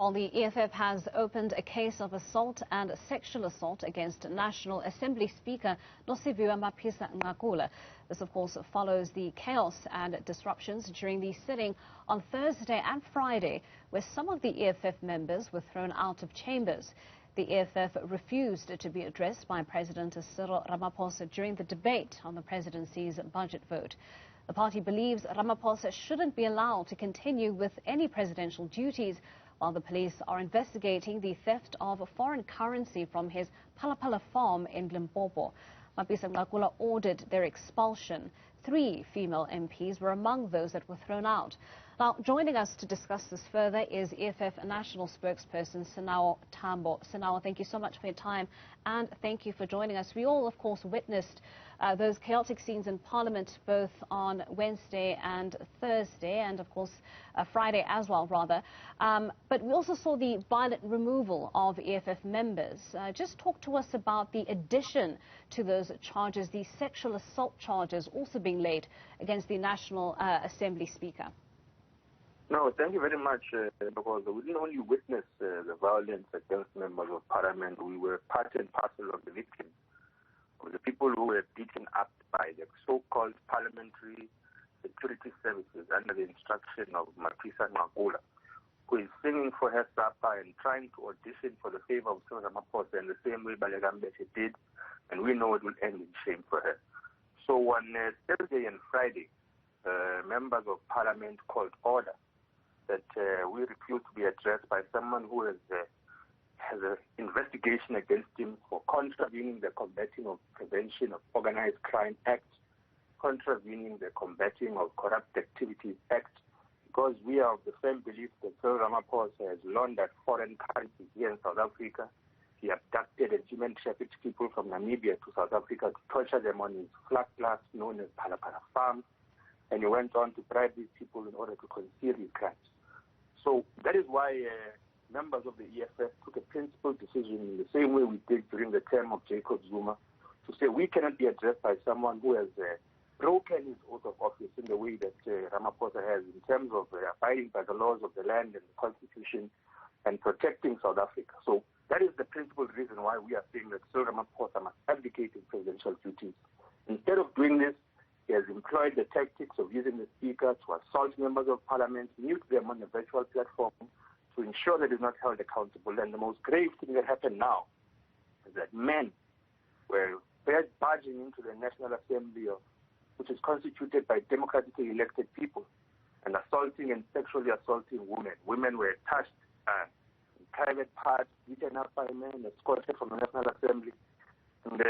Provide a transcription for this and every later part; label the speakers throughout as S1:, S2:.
S1: Well, the EFF has opened a case of assault and sexual assault against National Assembly Speaker Nosiviwe Mapisa-Nqakula. This, of course, follows the chaos and disruptions during the sitting on Thursday and Friday, where some of the EFF members were thrown out of chambers. The EFF refused to be addressed by President Cyril Ramaphosa during the debate on the presidency's budget vote. The party believes Ramaphosa shouldn't be allowed to continue with any presidential duties, while the police are investigating the theft of foreign currency from his Phala Phala farm in Limpopo. Mapisa-Nqakula ordered their expulsion. 3 female MPs were among those that were thrown out. Now, joining us to discuss this further is EFF National Spokesperson Sinawo Tambo. Sinawo, thank you so much for your time and thank you for joining us. We all, of course, witnessed those chaotic scenes in Parliament both on Wednesday and Thursday and, of course, Friday as well, rather. But we also saw the violent removal of EFF members. Just talk to us about the addition to those charges, the sexual assault charges also being laid against the National Assembly Speaker.
S2: No, thank you very much, because we didn't only witness the violence against members of parliament, we were part and parcel of the victims, of the people who were beaten up by the so-called parliamentary security services under the instruction of Mapisa-Nqakula, who is singing for her supper and trying to audition for the favor of Cyril Ramaphosa in the same way Balekambete did, and we know it will end in shame for her. So on Thursday and Friday, members of parliament called order that we refuse to be addressed by someone who has an investigation against him for contravening the Combating of Prevention of Organized Crime Act, contravening the Combating of Corrupt Activities Act, because we are of the firm belief that Cyril Ramaphosa has laundered foreign currency here in South Africa. He abducted and human trafficked people from Namibia to South Africa to torture them on his flat glass known as Phala Phala farm, and he went on to bribe these people in order to conceal his crimes. So that is why members of the EFF took a principled decision in the same way we did during the term of Jacob Zuma to say we cannot be addressed by someone who has broken his oath of office in the way that Ramaphosa has in terms of abiding by the laws of the land and the Constitution and protecting South Africa. So that is the principal reason why we are saying that Cyril Ramaphosa must abdicate his presidential duties. Instead of doing this, he has employed the tactics of using the speaker to assault members of parliament, mute them on a virtual platform to ensure that he's not held accountable. And the most grave thing that happened now is that men were barging into the National Assembly, which is constituted by democratically elected people, and assaulting and sexually assaulting women. Women were touched in private parts, beaten up by men, escorted from the National Assembly. And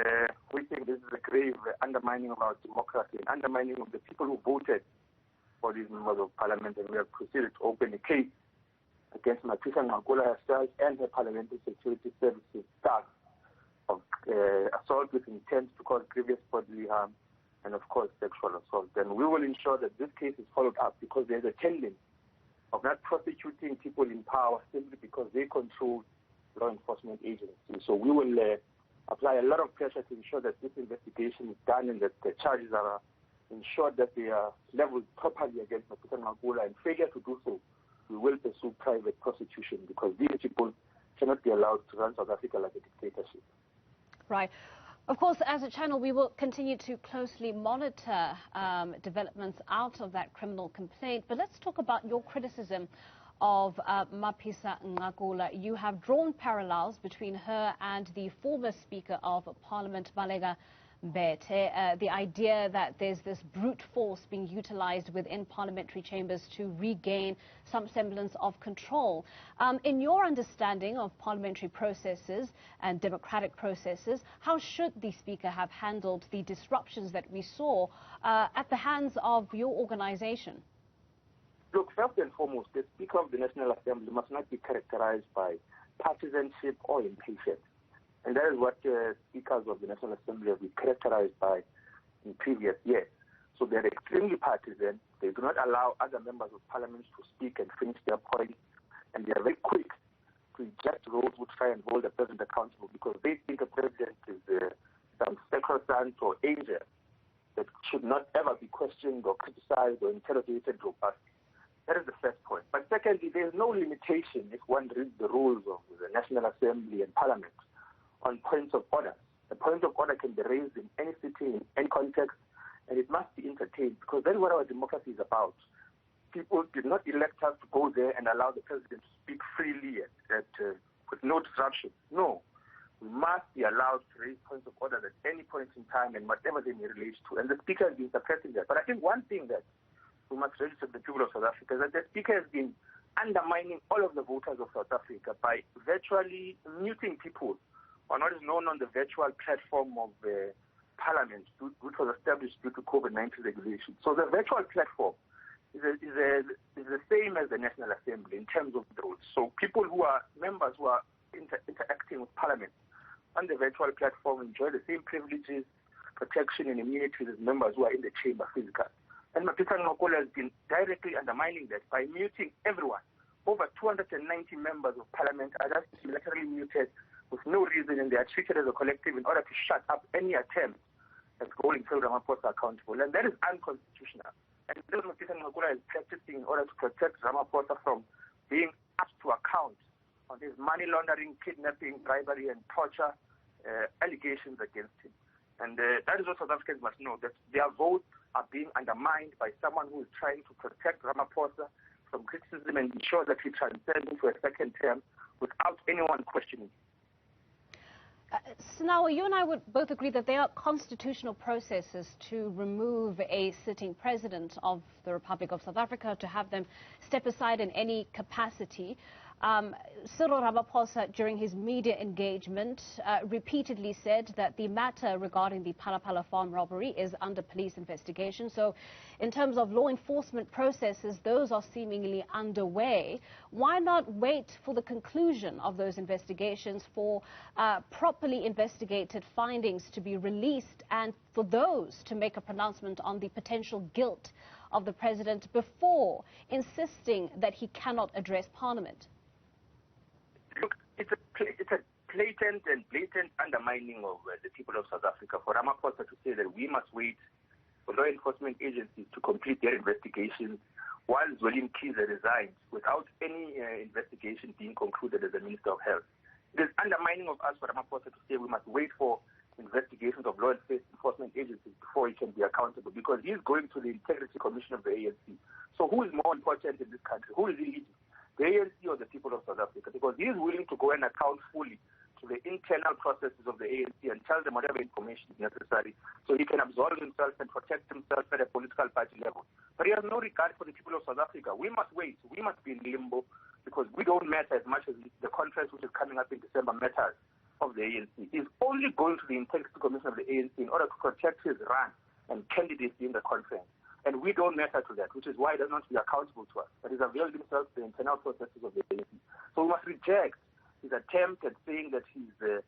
S2: we think this is a grave undermining of our democracy and undermining of the people who voted for these members of parliament. And we have proceeded to open a case against Mapisa-Nqakula herself and her parliamentary security services staff of assault with intent to cause grievous bodily harm and, of course, sexual assault. And we will ensure that this case is followed up because there's a tendency of not prosecuting people in power simply because they control law enforcement agencies. So we will apply a lot of pressure to ensure that this investigation is done and that the charges are ensured that they are leveled properly against Mapisa-Nqakula, and failure to do so, we will pursue private prosecution because these people cannot be allowed to run South Africa like a dictatorship.
S1: Right. Of course, as a channel, we will continue to closely monitor developments out of that criminal complaint. But let's talk about your criticism of Mapisa-Nqakula. You have drawn parallels between her and the former Speaker of Parliament, Red Berets, the idea that there's this brute force being utilized within parliamentary chambers to regain some semblance of control. In your understanding of parliamentary processes and democratic processes, how should the Speaker have handled the disruptions that we saw at the hands of your organization?
S2: Look, first and foremost, the Speaker of the National Assembly must not be characterized by partisanship or impatience. And that is what speakers of the National Assembly have been characterized by in previous years. So they're extremely partisan. They do not allow other members of parliament to speak and finish their points. And they are very quick to eject those who try and hold the president accountable because they think a president is some sacrosanct or angel that should not ever be questioned or criticized or interrogated robustly. That is the first point. But secondly, there is no limitation, if one reads the rules of the National Assembly and Parliament, on points of order. A point of order can be raised in any sitting, in any context, and it must be entertained, because that's what our democracy is about. People did not elect us to go there and allow the president to speak freely with no disruption. No. We must be allowed to raise points of order at any point in time and whatever they may relate to. And the speaker has been suppressing that. But I think one thing that we must register to the people of South Africa is that the speaker has been undermining all of the voters of South Africa by virtually muting people on what is known on the virtual platform of Parliament, which was established due to COVID-19 regulation. So the virtual platform is the same as the National Assembly in terms of the rules. So people who are members who are interacting with Parliament on the virtual platform enjoy the same privileges, protection and immunities as members who are in the chamber physically. And Mapisa-Nqakula has been directly undermining that by muting everyone. Over 290 members of Parliament are just unilaterally muted with no reason, and they are treated as a collective in order to shut up any attempt at holding Cyril Ramaphosa accountable. And that is unconstitutional. And this Mapisa-Nqakula is practicing in order to protect Ramaphosa from being asked to account on his money laundering, kidnapping, bribery, and torture allegations against him. And that is what South Africans must know, that their votes are being undermined by someone who is trying to protect Ramaphosa from criticism and ensure that he transcends into a second term without anyone questioning.
S1: Sinawo, you and I would both agree that there are constitutional processes to remove a sitting president of the Republic of South Africa, to have them step aside in any capacity. Cyril Ramaphosa, during his media engagement, repeatedly said that the matter regarding the Phala Phala farm robbery is under police investigation. So in terms of law enforcement processes, those are seemingly underway. Why not wait for the conclusion of those investigations, for properly investigated findings to be released, and for those to make a pronouncement on the potential guilt of the president before insisting that he cannot address Parliament?
S2: Look, it's a blatant undermining of the people of South Africa for Ramaphosa to say that we must wait for law enforcement agencies to complete their investigations while Zweli Mkhize resigns without any investigation being concluded as the Minister of Health. It is undermining of us for Ramaphosa to say we must wait for investigations of law enforcement agencies before he can be accountable, because he is going to the Integrity Commission of the ANC. So who is more important in this country? Who is he leading? The ANC or the people of South Africa? Because he is willing to go and account fully to the internal processes of the ANC and tell them whatever information is necessary so he can absolve himself and protect himself at a political party level. But he has no regard for the people of South Africa. We must wait. We must be in limbo, because we don't matter as much as the conference which is coming up in December matters of the ANC. He's only going to the Integrity Commission of the ANC in order to protect his run and candidacy in the conference. And we don't matter to that, which is why he does not be accountable to us. But he's availed himself to the internal processes of the ANC. So we must reject his attempt at saying that the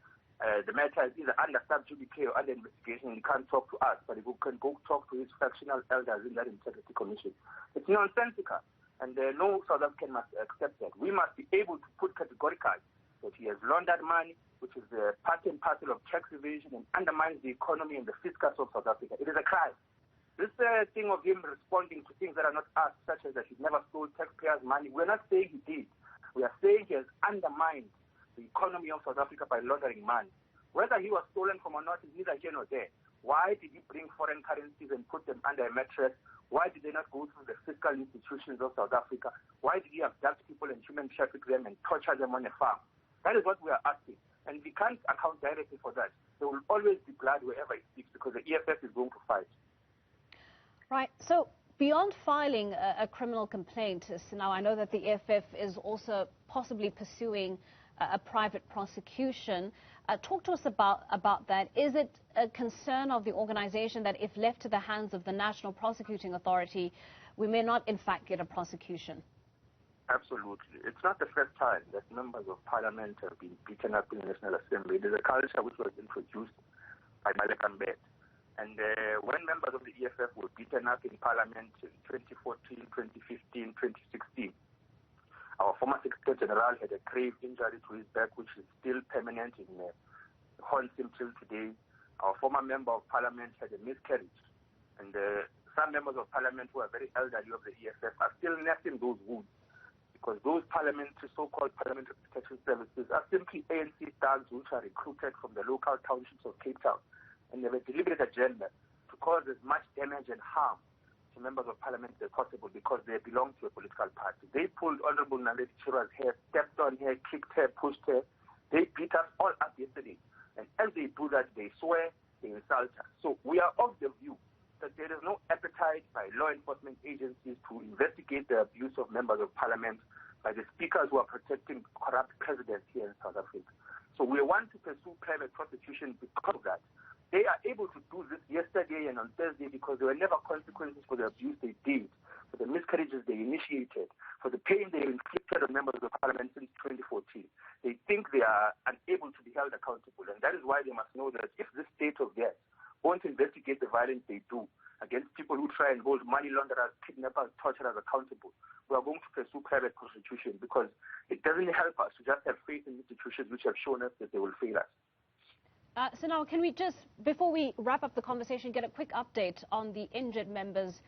S2: matter is either under sub judice or under investigation and he can't talk to us, but he can go talk to his fractional elders in that Integrity Commission. It's nonsensical, and no South African must accept that. We must be able to put categorically that he has laundered money, which is part and parcel of tax evasion and undermines the economy and the fiscus of South Africa. It is a crime. This thing of him responding to things that are not us, such as that he never stole taxpayers' money, we're not saying he did. We are saying he has undermined the economy of South Africa by laundering money. Whether he was stolen from or not is neither here nor there. Why did he bring foreign currencies and put them under a mattress? Why did they not go through the fiscal institutions of South Africa? Why did he abduct people and human traffic them and torture them on a farm? That is what we are asking. And we can't account directly for that. There will always be blood wherever it speaks, because the EFF is going to fight.
S1: Right. So beyond filing a criminal complaint, now I know that the EFF is also possibly pursuing a private prosecution. Talk to us about that. Is it a concern of the organization that if left to the hands of the National Prosecuting Authority, we may not in fact get a prosecution?
S2: Absolutely. It's not the first time that members of Parliament have been beaten up in the National Assembly. It is a culture which was introduced by Malcolm X. And when members of the EFF were beaten up in Parliament in 2014, 2015, 2016, our former Secretary General had a grave injury to his back, which is still permanent and haunts him till today. Our former member of Parliament had a miscarriage. And some members of parliament who are very elderly of the EFF are still nursing those wounds, because those parliamentary, so-called parliamentary protection services are simply ANC thugs which are recruited from the local townships of Cape Town, and they have a deliberate agenda to cause as much damage and harm to members of parliament as possible, because they belong to a political party. They pulled Honorable Naledi Chirwa's hair, stepped on her, kicked her, pushed her. They beat us all up yesterday. And as they do that, they swear, they insult us. So we are of the view that there is no appetite by law enforcement agencies to investigate the abuse of members of parliament by the speakers who are protecting corrupt presidents here in South Africa. So we want to pursue private prosecution because of that. They are able to do this yesterday and on Thursday because there were never consequences for the abuse they did, for the miscarriages they initiated, for the pain they inflicted on members of parliament since 2014. They think they are unable to be held accountable, and that is why they must know that if this state of theirs won't investigate the violence they do against people who try and hold money launderers, kidnappers, torturers accountable, we are going to pursue private prosecution, because it doesn't help us to just have faith in institutions which have shown us that they will fail us.
S1: So now, can we just, before we wrap up the conversation, get a quick update on the injured members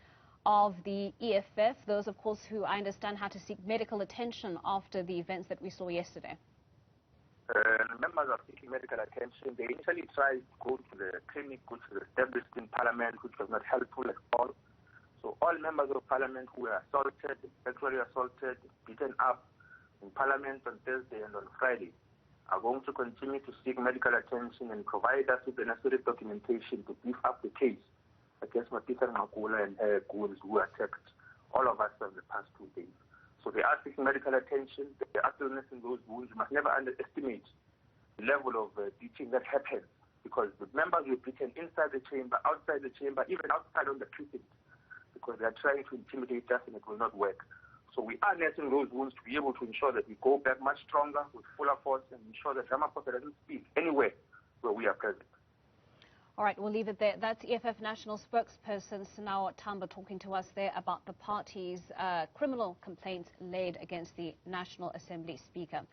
S1: of the EFF, those, of course, who I understand had to seek medical attention after the events that we saw yesterday?
S2: Members are seeking medical attention. They initially tried to go to the clinic which was established in Parliament, which was not helpful at all. So all members of Parliament who were assaulted, sexually assaulted, beaten up in Parliament on Thursday and on Friday are going to continue to seek medical attention and provide us with the necessary documentation to beef up the case against Mapisa-Nqakula and her goons who attacked all of us over the past 2 days. So they are seeking medical attention. They are still nursing those wounds. You must never underestimate the level of beating that happens, because the members were beaten inside the chamber, outside the chamber, even outside on the precinct, because they are trying to intimidate us and it will not work. So we are nursing those wounds to be able to ensure that we go back much stronger with fuller force and ensure that Ramaphosa doesn't speak anywhere where we are present.
S1: All right, we'll leave it there. That's EFF National Spokesperson Sinawo Tambo talking to us there about the party's criminal complaints laid against the National Assembly Speaker.